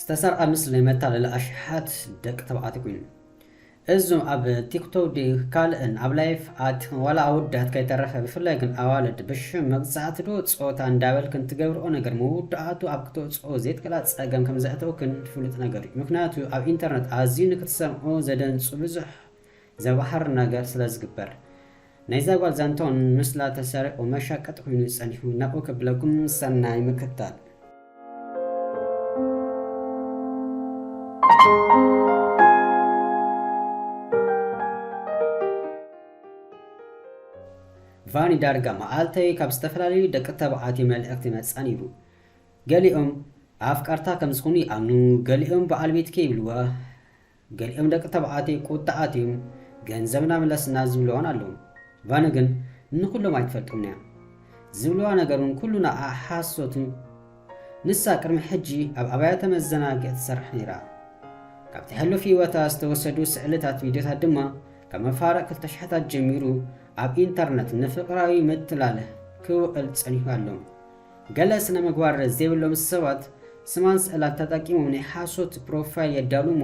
استسرق مثل متى لأشحات دق تبعاتي كوين ازم اب تيك توك دي كالن اب لايف ات ولا عودات كيترفه بفلاغن اوالد بش مقصات دو صوتا اندابل كنت تغبرو ነገር ሙዳቱ አብክቶ ጾ ዜት ከላት ጸገም ከምዛተው ክን ፍሉጥ ነገር ምክንያቱ አብ ኢንተርኔት አዚን ክትሰምዖ ዘደንጹ ብዙሕ ዘባህር ነገር ስለዝግበር ናይዛ ጓል ዛንቶን ምስላ ተሰሪቆ መሻቀጥ ኮይኑ ጸኒሑ ናቆ ከብለኩም ሰናይ ምክታል ቫኒ ዳርጋ ማዓልተይ ካብ ዝተፈላለዩ ደቂ ተባዕትዮ መልእኽቲ መጻን ይሩ ገሊኦም ኣፍቃርታ ከም ዝኾኑ ይኣምኑ ገሊኦም በዓል ቤትከ ይብልዋ ገሊኦም ደቂ ተባዕትዮ ቁጣዓት እዮም ገንዘብና መለስና ዝብልዋን ኣለዉ ቫኒ ግን ንኩሎም ኣይትፈልጡምና ዝብልዋ ነገሩን ኩሉና ሓሶትን ንሳ ቅድሚ ሕጂ ኣብ ኣብያተ መዘናግዒ ትሰርሕ ነይራ ካብቲ ሕሉፍ ህይወታ ዝተወሰዱ ስእልታት ቪድዮታት ድማ ካብ መፋረቕ 2000 ጀሚሩ ኣብ ኢንተርኔት ንፍቅራዊ ምትላልህ ክውዕል ጸኒሑ ኣሎ ገለ ስነ ምግባር ዘይብሎም ሰባት ስማን ስእላት ተጠቂሞም ናይ ሓሶት ፕሮፋይል የዳልሙ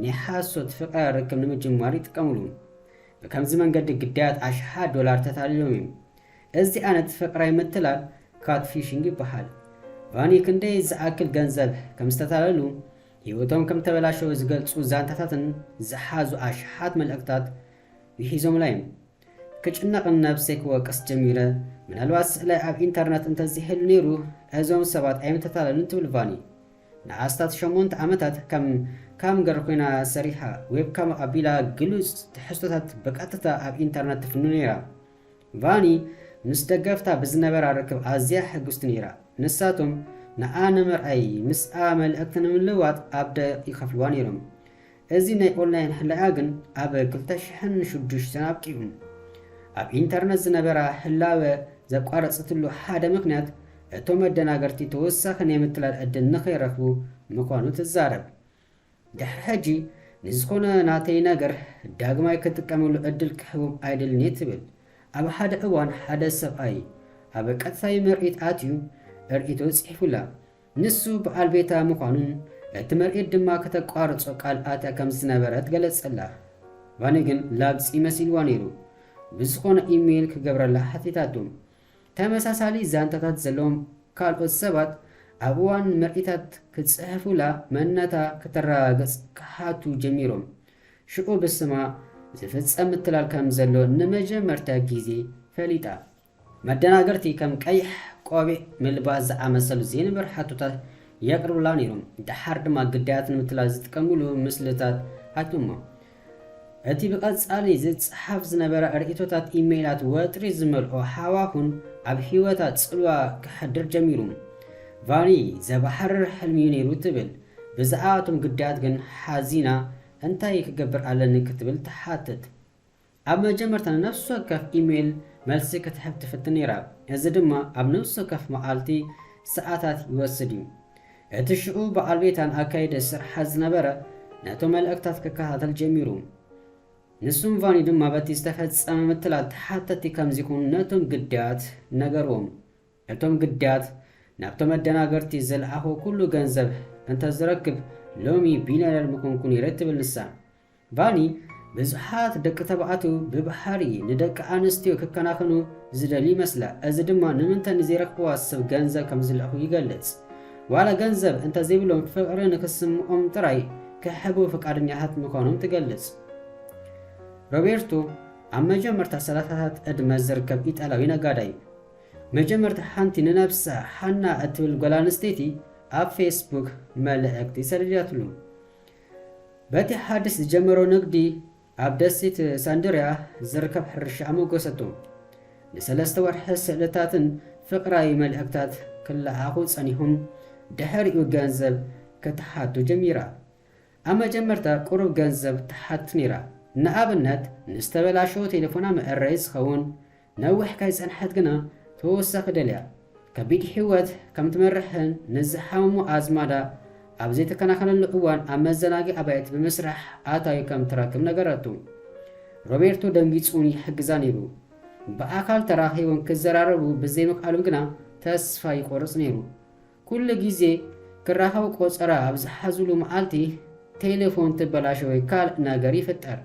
ናይ ሓሶት ፍቅሪ ርክብ ንምጅማር ይጥቀምሉ በከምዚ መንገዲ ግዳያት ኣሽሓት ዶላር ተታሊሎም እዮም እዚ ዓይነት ፍቅራዊ ምትላል ካትፊሽንግ ይበሃል ቫኒ ክንደይ ዝኣክል ገንዘብ ከም ዝተታለሉ ህይወቶም ከም ተበላሸው ዝገልጹ ዛንታታትን ዝሓዙ ኣሽሓት መልእኽታት ይሒዞም ላይም كجنقن نفسي كوكس جميلة من الواس لا أب إنترنت أنت زحل نيرو أزوم سبات أيام تتعلم تبلفاني نعستات شمونت عمتات كم جرقنا سريحة ويب كم أبيلا جلوس تحسطات بقطتا أب إنترنت فنونيرا فاني نستقفتا بزنبر ركب أزياح قستنيرا نساتهم نعانا مرأي مسآمل أكتن من لوات أبدا يخفلوانيرم أزينا يقولنا ينحل أغن أبا كلتشحن شدوش سنابكيهم ኣብ ኢንተርኔት ዝነበራ ህላወ ዘቋረጽትሉ ሓደ ምክንያት እቶም መደናገርቲ ተወሳኺ ናይ ምትላል ዕድል ንኸይረኽቡ ምዃኑ ትዛረብ ድሕሪ ሕጂ ንዝኾነ ናተይ ነገር ዳግማይ ክጥቀመሉ ዕድል ክህቦም ኣይደልን እየ ትብል ኣብ ሓደ እዋን ሓደ ሰብኣይ ኣብ ቀጥታዊ ምርኢት ኣትዩ ርእይቶ ጽሒፉላ ንሱ በዓል ቤታ ምዃኑን እቲ ምርኢት ድማ ከተቋርጾ ቃልኣታ ከም ዝነበረት ገለጸላ ቫኒ ግን ላግፂ መሲልዋ ነይሩ بزخون إيميل كجبرلا حتيتاتهم تمساسالي زانتات زلهم كالقص سبات أبوان مرئتات كتصحفولا منتا كتراغس كحاتو جميرهم شعو بالسماء زفتس أمتلال كم زلو نمجة مرتا جيزي فليتا مدنا قرتي كم كيح قوي ملباز عمسلو زين برحاتوتا يقرب لانيرهم دحرد ما قدات نمتلال زتكملو مسلتات هاتوما እቲ ብቐጻሊ ዝጽሓፍ ዝነበረ ርእይቶታት ኢሜይላት ወጥሪ ዝመልኦ ሓዋኹን ኣብ ህይወታ ጽልዋ ክሕድር ጀሚሩ ቫኒ ዘባሕርር ሕልሚ ነይሩ ትብል ብዛዕባቶም ግዳያት ግን ሓዚና እንታይ ክገብር ኣለኒ ክትብል ትሓትት ኣብ መጀመርታ ነፍሲ ወከፍ ኢሜይል መልሲ ክትሕብ ትፍትን ነይራ እዚ ድማ ኣብ ነፍሲ ወከፍ መዓልቲ ሰዓታት ይወስድ እዩ እቲ ሽዑ በዓል ቤታን ኣካይደ ስርሓ ዝነበረ ነቶም መልእኽታት ክከታተል ጀሚሩ ንሱም ቫኒ ድማ በቲ ዝተፈጸመ ምትላል ተሓተቲ ከም ዝኾኑ ነቶም ግዳያት ነገሮም እቶም ግዳያት ናብቶም መደናገርቲ ዝለኣኹ ኩሉ ገንዘብ እንተዝረክብ ሎሚ ቢልዮነር ምኮንኩ ነይረ ትብል ንሳ ቫኒ ብዙሓት ደቂ ተባዕትዮ ብባህሪ ንደቂ ኣንስትዮ ክከናኸኑ ዝደሊ ይመስላ እዚ ድማ ንምንታይ ንዘይረኽብዋ ሰብ ገንዘብ ከም ዝለኣኹ ይገልጽ ዋላ ገንዘብ እንተዘይብሎም ፍቕሪ ንክስምዖም ጥራይ ክሕቡ ፈቃደኛታት ምዃኖም ትገልጽ ሮቤርቶ ኣብ መጀመርታ ሰላሳታት ዕድመ ዝርከብ ኢጣልያዊ ነጋዳይ መጀመርታ ሓንቲ ንነብሳ ሓና እትብል ጓል ኣንስተይቲ ኣብ ፌስቡክ መልእኽቲ ሰዲዳትሉ በቲ ሓድሽ ዝጀመሮ ንግዲ ኣብ ደሴት ሳንድርያ ዝርከብ ሕርሻ ኣመጎሰቶ ንሰለስተ ወርሒ ስእልታትን ፍቕራዊ መልእኽታት ክለኣኹ ጸኒሖም ድሕሪኡ ገንዘብ ክትሓቱ ጀሚራ ኣብ መጀመርታ ቁሩብ ገንዘብ ትሓት ነይራ ንኣብነት ንዝተበላሸወ ቴሌፎና መዕረይ ዝኸውን ነዊሕ ካይጸንሐት ግና ተወሳኺ ደልያ ከቢድ ህይወት ከም ትመርሕን ንዝሓመሙ ኣዝማዳ ኣብ ዘይተከናኸነሉ እዋን ኣብ መዘናግዒ ኣባይት ብምስራሕ ኣታዊ ከም ትረክብ ነገረቱ ሮቤርቶ ደንጊጹን ይሕግዛ ነይሩ በኣካል ተራኺቦም ክዘራረቡ ብዘይምኽኣሎም ግና ተስፋ ይቆርጽ ነይሩ ኩሉ ግዜ ክራኸው ቆፀራ ኣብ ዝሓዝሉ መዓልቲ ቴሌፎን ትበላሸ ወይ ካልእ ነገር ይፍጠር።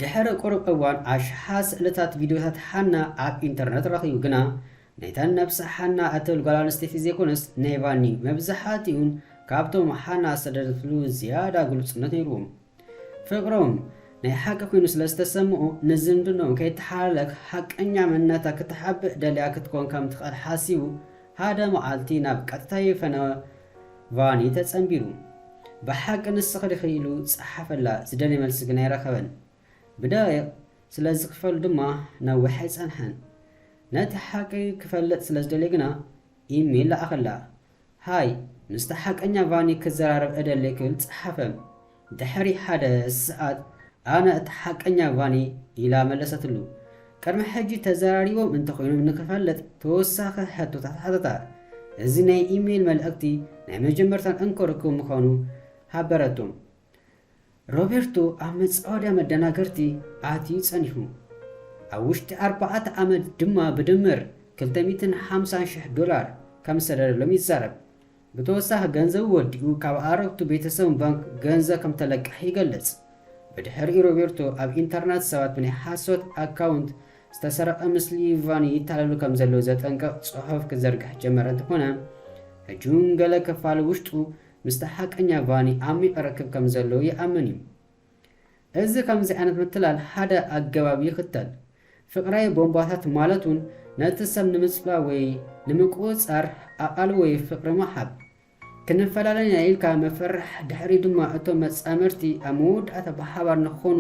ድሕሪ ቁሩብ እዋን ኣሽሓት ስእልታት ቪድዮታት ሓና ኣብ ኢንተርነት ረኺቡ ግና ናይተን ነብሲ ሓና እትብል ጓል ኣንስተይቲ ዘይኮነስ ናይ ቫኒ መብዛሕትኡን ካብቶም ሓና ዝተደለትሉ ዝያዳ ግሉጽነት ነይሩዎም። ፍቕሮም ናይ ሓቂ ኮይኑ ስለ ዝተሰምዑ ንዝምድኖም ከይተሓላለክ ሓቀኛ መንነታ ክትሓብእ ደልያ ክትኮን ከም ትኽእል ሓሲቡ ሓደ መዓልቲ ናብ ቀጥታዊ ፈነወ ቫኒ ተጸንቢሩ። ብሓቂ ንስኽ ዲኺ ኢሉ ፀሓፈላ ዝደለየ መልሲ ግን ኣይረኸበን። ብደቂቕ ስለ ዝኽፈሉ ድማ ነዊሕ ኣይጸንሐን። ነቲ ሓቂ ክፈልጥ ስለ ዝደለየ ግና ኢሜል ለኣኸላ። ሃይ ምስቲ ሓቀኛ ቫኒ ክዘራረብ እደለየ ክብል ፀሓፈ። ድሕሪ ሓደ ሰዓት ኣነ እቲ ሓቀኛ ቫኒ ኢላ መለሰትሉ። ቅድሚ ሕጂ ተዘራሪቦም እንተኾይኖም ንክፈልጥ ተወሳኺ ሕቶታት ሓተታ። እዚ ናይ ኢሜል መልእኽቲ ናይ መጀመርታን እንኮርክብ ምዃኑ ሃበረቶም። ሮቤርቶ ኣብ መጻወድያ መደናገርቲ ኣትዩ ጸኒሑ። ኣብ ውሽጢ 4 ዓመት ድማ ብድምር $250,000 ከም ዝተደለሎም ይዛረብ። ብተወሳኺ ገንዘቡ ወዲኡ ካብ ኣረብቱ ቤተሰብ ባንክ ገንዘብ ከም ተለቅሐ ይገልጽ። ብድሕሪ ሮቤርቶ ኣብ ኢንተርነት ሰባት ብናይ ሓሶት ኣካውንት ዝተሰረቐ ምስሊ ቫኒ ይተላለሉ ከም ዘለዎ ዘጠንቅቕ ጽሑፍ ክዘርግሕ ጀመረ እንተኾነ ሕጂውን ገለ ክፋል ውሽጡ ምስቲ ሓቀኛ ቫኒ ዓሚቕ ርክብ ከም ዘለዎ ይኣምን እዩ። እዚ ከምዚ ዓይነት ምትላል ሓደ ኣገባብ ይኽተል። ፍቕራዊ ቦምባታት ማለት እውን ነቲ ሰብ ንምጽላእ ወይ ንምቁጻር ኣቓል ወይ ፍቕሪ መሓብ ክንፈላለና ኢልካ መፈርሕ ድሕሪ ድማ እቶም መጻምርቲ ኣብ መወዳእታ ብሓባር ንኾኑ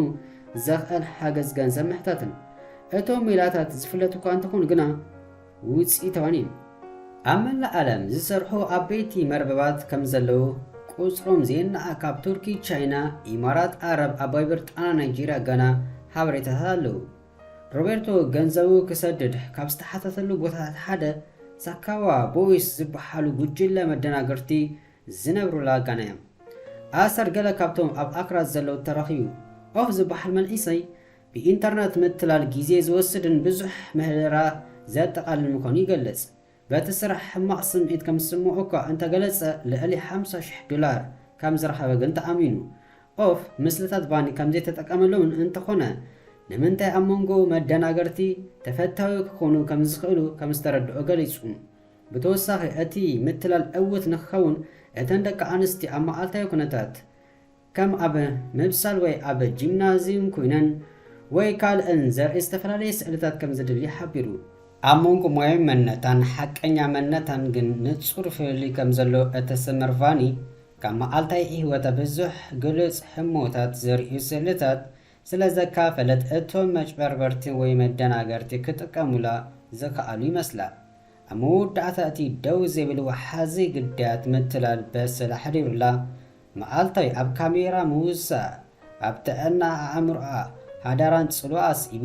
ዘኽእል ሓገዝ ገንዘብ ምሕታትን። እቶም ሜላታት ዝፍለጡ እኳ እንተኾኑ ግና ውፅኢታውን እዩ። ኣብ መላእ ዓለም ዝሰርሑ ዓበይቲ መርበባት ከም ዘለዉ ቁጽሮም ዜናኣ ካብ ቱርኪ፣ ቻይና፣ ኢማራት ዓረብ፣ ኣባይ ብርጣና፣ ናይጄርያ ገና ሓበሬታታት ኣለዉ። ሮቤርቶ ገንዘቡ ክሰድድ ካብ ዝተሓተተሉ ቦታታት ሓደ ሳካዋ ቦይስ ዝበሃሉ ጉጅለ መደናገርቲ ዝነብሩላ ጋና እዮም። ኣሰር ገለ ካብቶም ኣብ ኣክራት ዘለዉ ተረኺቡ። ኦፍ ዝበሃል መንእሰይ ብኢንተርነት ምትላል ግዜ ዝወስድን ብዙሕ ምህደራ ዘጠቓልል ምዃኑ ይገልጽ። በቲ ስራሕ ሕማቕ ስምዒት ከም ዝስምዖ እኳ እንተገለጸ ልዕሊ $50,000 ከም ዝረኸበ ግን ተኣሚኑ። ኦፍ ምስልታት ቫኒ ከምዘይተጠቀመሎምን እንተኾነ ንምንታይ ኣብ መንጎ መደናገርቲ ተፈታዊ ክኾኑ ከም ዝኽእሉ ከም ዝተረድኦ ገሊጹ። ብተወሳኺ እቲ ምትላል ዕውት ንክኸውን እተን ደቂ ኣንስቲ ኣብ መዓልታዊ ኩነታት ከም ኣብ ምብሳል ወይ ኣብ ጂምናዝየም ኮይነን ወይ ካልእን ዘርኢ ዝተፈላለየ ስእልታት ከም ዝድልዩ ሓቢሩ። ኣብ መንጎ ሞያዊ መንነታን ሓቀኛ መንነታን ግን ንጹር ፍልይ ከም ዘሎ እተሰምር ቫኒ ካብ መዓልታዊ ህይወታ ብዙሕ ግሉጽ ሕሞታት ዘርእዩ ስእልታት ስለ ዘካፈለት እቶም መጭበርበርቲ ወይ መደናገርቲ ክጥቀሙላ ዝከኣሉ ይመስላ። ኣብ መወዳእታ እቲ ደው ዘይብል ወሓዚ ግዳያት ምትላል በስለ ሓዲሩላ መዓልታዊ ኣብ ካሜራ ምውሳእ ኣብ ጥዕና ኣእምሮኣ ሃዳራን ጽልዋ ኣስኢቡ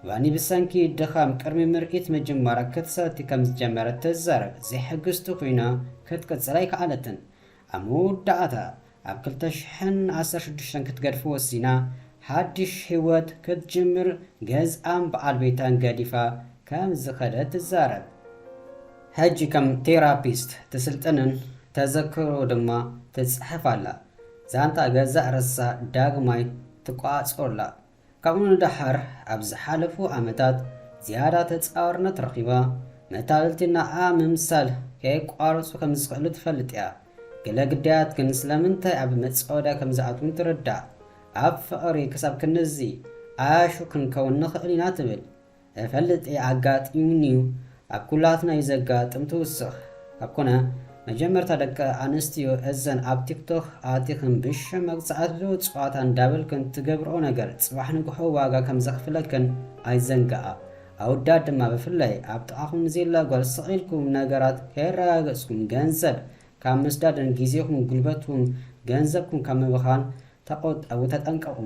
ቫኒ ብሰንኪ ድኻም ቅድሚ ምርኢት መጀመራ ክትሰቲ ከም ዝጀመረት ትዛረብ። ዘይሕግዝቲ ኮይና ክትቅጽል ኣይከኣለትን። ኣብ መወዳእታ ኣብ 2016 ክትገድፊ ወሲና ሓድሽ ህይወት ክትጅምር ገዝኣን በዓል ቤታን ገዲፋ ከም ዝኸደት ትዛረብ። ሕጂ ከም ቴራፒስት ትስልጥንን ተዘክሮ ድማ ትጽሕፍ ኣላ። ዛንታ ገዛእ ርሳ ዳግማይ ትቋጾርላ። ካብኡ ንዳሓር ኣብ ዝሓለፉ ዓመታት ዝያዳ ተጻዋርነት ረኺባ መታልልቲ ንኣ ምምሳል ከየቋርጹ ከም ዝኽእሉ ትፈልጥ እያ። ገለ ግዳያት ግን ስለምንታይ ኣብ መጻወድያ ከም ዝኣትውን ትርዳእ። ኣብ ፍቕሪ ክሳብ ክንዚ ኣያሹ ክንከውን ንኽእል ኢና ትብል። እፈልጥ ኣጋጢሙኒ ኣብ ኩላትና ይዘጋጥም ትውስኽ። ካብ ኮነ መጀመርታ ደቂ ኣንስትዮ እዘን ኣብ ቲክቶክ ኣቲኽን ብሽም መግዛዕትሎ ጽዋታ እንዳበልክን ትገብርኦ ነገር ጽባሕ ንግሖ ዋጋ ከም ዘኽፍለክን ኣይዘንግኣ። ኣውዳድ ድማ ብፍላይ ኣብ ጥቓኹም ንዘላ ጓል ስቒልኩም ነገራት ከይረጋገጽኩም ገንዘብ ካብ ምስዳድን ጊዜኹም ጉልበትኩም ገንዘብኩም ካብ ምብኻን ተቆጠቡ፣ ተጠንቀቑ።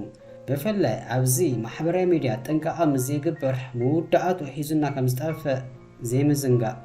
ብፍላይ ኣብዚ ማሕበራዊ ሚድያ ጥንቃቐ ምዘይግበር መወዳእቱ ሒዙና ከም ዝጠፍእ ዘይምዝንጋእ።